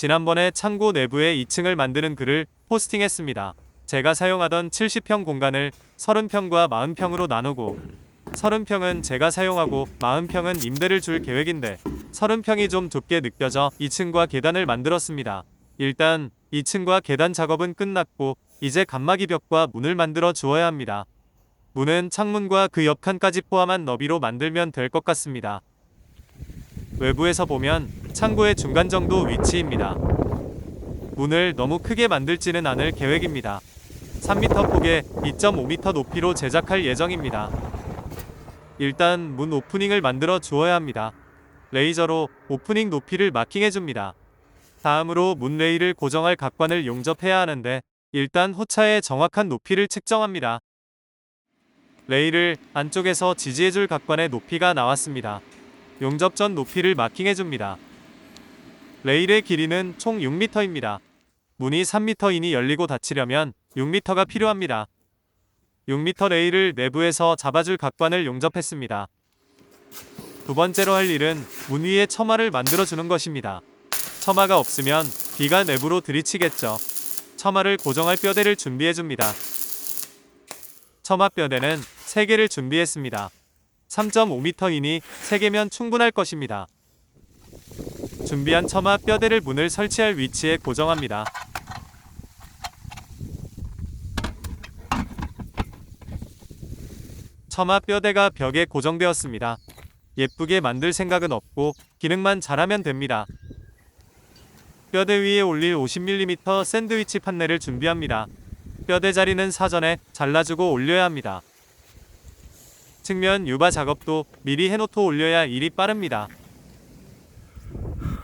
지난번에 창고 내부에 2층을 만드는 글을 포스팅했습니다. 제가 사용하던 70평 공간을 30평과 40평으로 나누고 30평은 제가 사용하고 40평은 임대를 줄 계획인데 30평이 좀 좁게 느껴져 2층과 계단을 만들었습니다. 일단 2층과 계단 작업은 끝났고 이제 칸막이 벽과 문을 만들어 주어야 합니다. 문은 창문과 그 옆 칸까지 포함한 너비로 만들면 될 것 같습니다. 외부에서 보면 창고의 중간 정도 위치입니다. 문을 너무 크게 만들지는 않을 계획입니다. 3m 폭에 2.5m 높이로 제작할 예정입니다. 일단 문 오프닝을 만들어 주어야 합니다. 레이저로 오프닝 높이를 마킹해줍니다. 다음으로 문 레일을 고정할 각관을 용접해야 하는데 일단 호차의 정확한 높이를 측정합니다. 레일을 안쪽에서 지지해줄 각관의 높이가 나왔습니다. 용접 전 높이를 마킹해줍니다. 레일의 길이는 총 6m입니다. 문이 3m이니 열리고 닫히려면 6m가 필요합니다. 6m 레일을 내부에서 잡아줄 각관을 용접했습니다. 두 번째로 할 일은 문 위에 처마를 만들어주는 것입니다. 처마가 없으면 비가 내부로 들이치겠죠. 처마를 고정할 뼈대를 준비해줍니다. 처마 뼈대는 3개를 준비했습니다. 3.5m이니 3개면 충분할 것입니다. 준비한 처마 뼈대를 문을 설치할 위치에 고정합니다. 처마 뼈대가 벽에 고정되었습니다. 예쁘게 만들 생각은 없고 기능만 잘하면 됩니다. 뼈대 위에 올릴 50mm 샌드위치 판넬을 준비합니다. 뼈대 자리는 사전에 잘라주고 올려야 합니다. 측면 유바 작업도 미리 해놓고 올려야 일이 빠릅니다.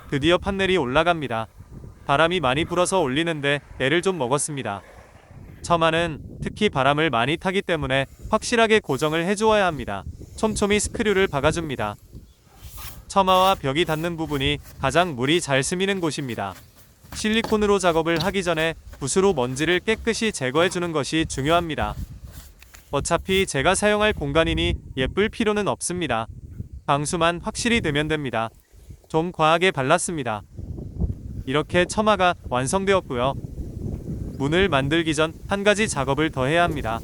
드디어 판넬이 올라갑니다. 바람이 많이 불어서 올리는데 애를 좀 먹었습니다. 처마는 특히 바람을 많이 타기 때문에 확실하게 고정을 해주어야 합니다. 촘촘히 스크류를 박아줍니다. 처마와 벽이 닿는 부분이 가장 물이 잘 스미는 곳입니다. 실리콘으로 작업을 하기 전에 붓으로 먼지를 깨끗이 제거해주는 것이 중요합니다. 어차피 제가 사용할 공간이니 예쁠 필요는 없습니다. 방수만 확실히 되면 됩니다. 좀 과하게 발랐습니다. 이렇게 처마가 완성되었고요. 문을 만들기 전 한 가지 작업을 더 해야 합니다.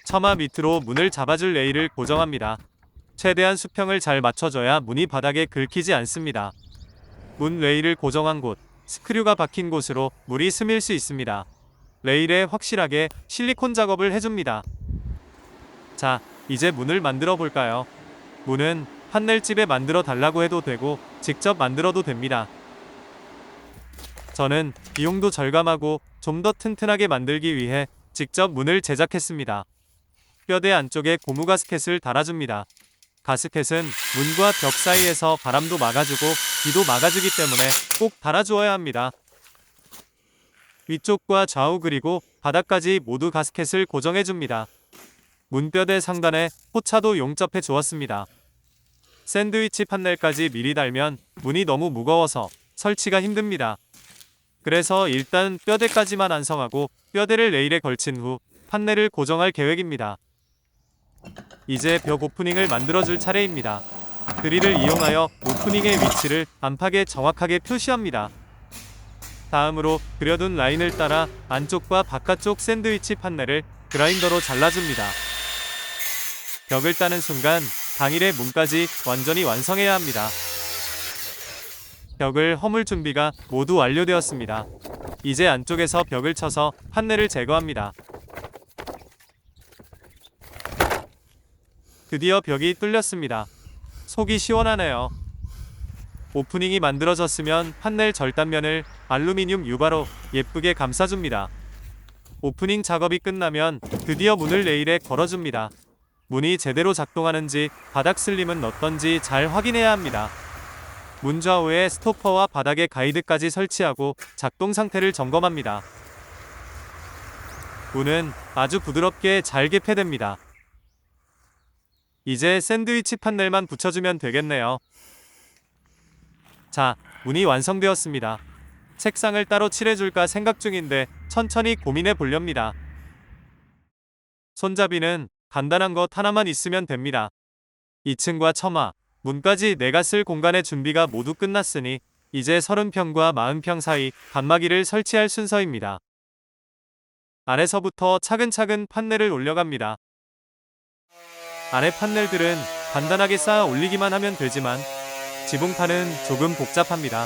처마 밑으로 문을 잡아줄 레일을 고정합니다. 최대한 수평을 잘 맞춰줘야 문이 바닥에 긁히지 않습니다. 문 레일을 고정한 곳, 스크류가 박힌 곳으로 물이 스밀 수 있습니다. 레일에 확실하게 실리콘 작업을 해줍니다. 자, 이제 문을 만들어 볼까요? 문은 판넬집에 만들어 달라고 해도 되고 직접 만들어도 됩니다. 저는 비용도 절감하고 좀 더 튼튼하게 만들기 위해 직접 문을 제작했습니다. 뼈대 안쪽에 고무 가스켓을 달아줍니다. 가스켓은 문과 벽 사이에서 바람도 막아주고 비도 막아주기 때문에 꼭 달아주어야 합니다. 위쪽과 좌우 그리고 바닥까지 모두 가스켓을 고정해줍니다. 문뼈대 상단에 호차도 용접해 주었습니다. 샌드위치 판넬까지 미리 달면 문이 너무 무거워서 설치가 힘듭니다. 그래서 일단 뼈대까지만 완성하고 뼈대를 레일에 걸친 후 판넬을 고정할 계획입니다. 이제 벽 오프닝을 만들어줄 차례입니다. 드릴을 이용하여 오프닝의 위치를 안팎에 정확하게 표시합니다. 다음으로 그려둔 라인을 따라 안쪽과 바깥쪽 샌드위치 판넬을 그라인더로 잘라줍니다. 벽을 따는 순간 당일의 문까지 완전히 완성해야 합니다. 벽을 허물 준비가 모두 완료되었습니다. 이제 안쪽에서 벽을 쳐서 판넬을 제거합니다. 드디어 벽이 뚫렸습니다. 속이 시원하네요. 오프닝이 만들어졌으면 판넬 절단면을 알루미늄 유바로 예쁘게 감싸줍니다. 오프닝 작업이 끝나면 드디어 문을 레일에 걸어줍니다. 문이 제대로 작동하는지 바닥 슬림은 어떤지 잘 확인해야 합니다. 문 좌우에 스토퍼와 바닥에 가이드까지 설치하고 작동 상태를 점검합니다. 문은 아주 부드럽게 잘 개폐됩니다. 이제 샌드위치 판넬만 붙여주면 되겠네요. 자, 문이 완성되었습니다. 색상을 따로 칠해줄까 생각 중인데 천천히 고민해 보렵니다. 손잡이는 간단한 것 하나만 있으면 됩니다. 2층과 처마, 문까지 내가 쓸 공간의 준비가 모두 끝났으니 이제 30평과 40평 사이 칸막이를 설치할 순서입니다. 아래서부터 차근차근 판넬을 올려갑니다. 아래 판넬들은 간단하게 쌓아 올리기만 하면 되지만 지붕판은 조금 복잡합니다.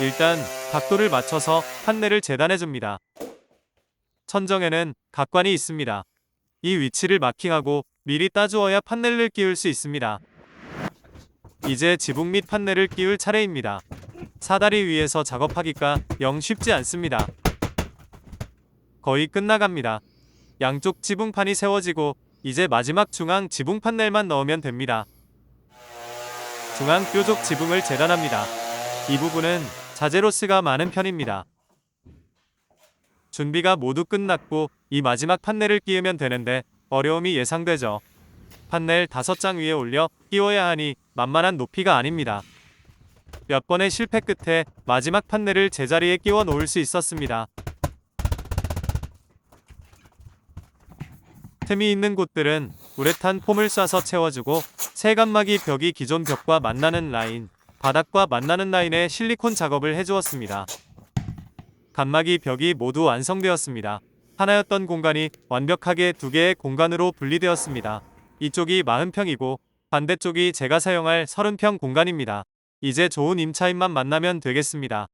일단 각도를 맞춰서 판넬을 재단해줍니다. 천정에는 각관이 있습니다. 이 위치를 마킹하고 미리 따주어야 판넬을 끼울 수 있습니다. 이제 지붕 및 판넬을 끼울 차례입니다. 사다리 위에서 작업하기가 영 쉽지 않습니다. 거의 끝나갑니다. 양쪽 지붕판이 세워지고 이제 마지막 중앙 지붕 판넬만 넣으면 됩니다. 중앙 뾰족 지붕을 재단합니다. 이 부분은 자재로스가 많은 편입니다. 준비가 모두 끝났고 이 마지막 판넬을 끼우면 되는데 어려움이 예상되죠. 판넬 5장 위에 올려 끼워야 하니 만만한 높이가 아닙니다. 몇 번의 실패 끝에 마지막 판넬을 제자리에 끼워 놓을 수 있었습니다. 틈이 있는 곳들은 우레탄 폼을 쏴서 채워주고 세간막이 벽이 기존 벽과 만나는 라인, 바닥과 만나는 라인에 실리콘 작업을 해주었습니다. 간막이 벽이 모두 완성되었습니다. 하나였던 공간이 완벽하게 2개의 공간으로 분리되었습니다. 이쪽이 40평이고 반대쪽이 제가 사용할 30평 공간입니다. 이제 좋은 임차인만 만나면 되겠습니다.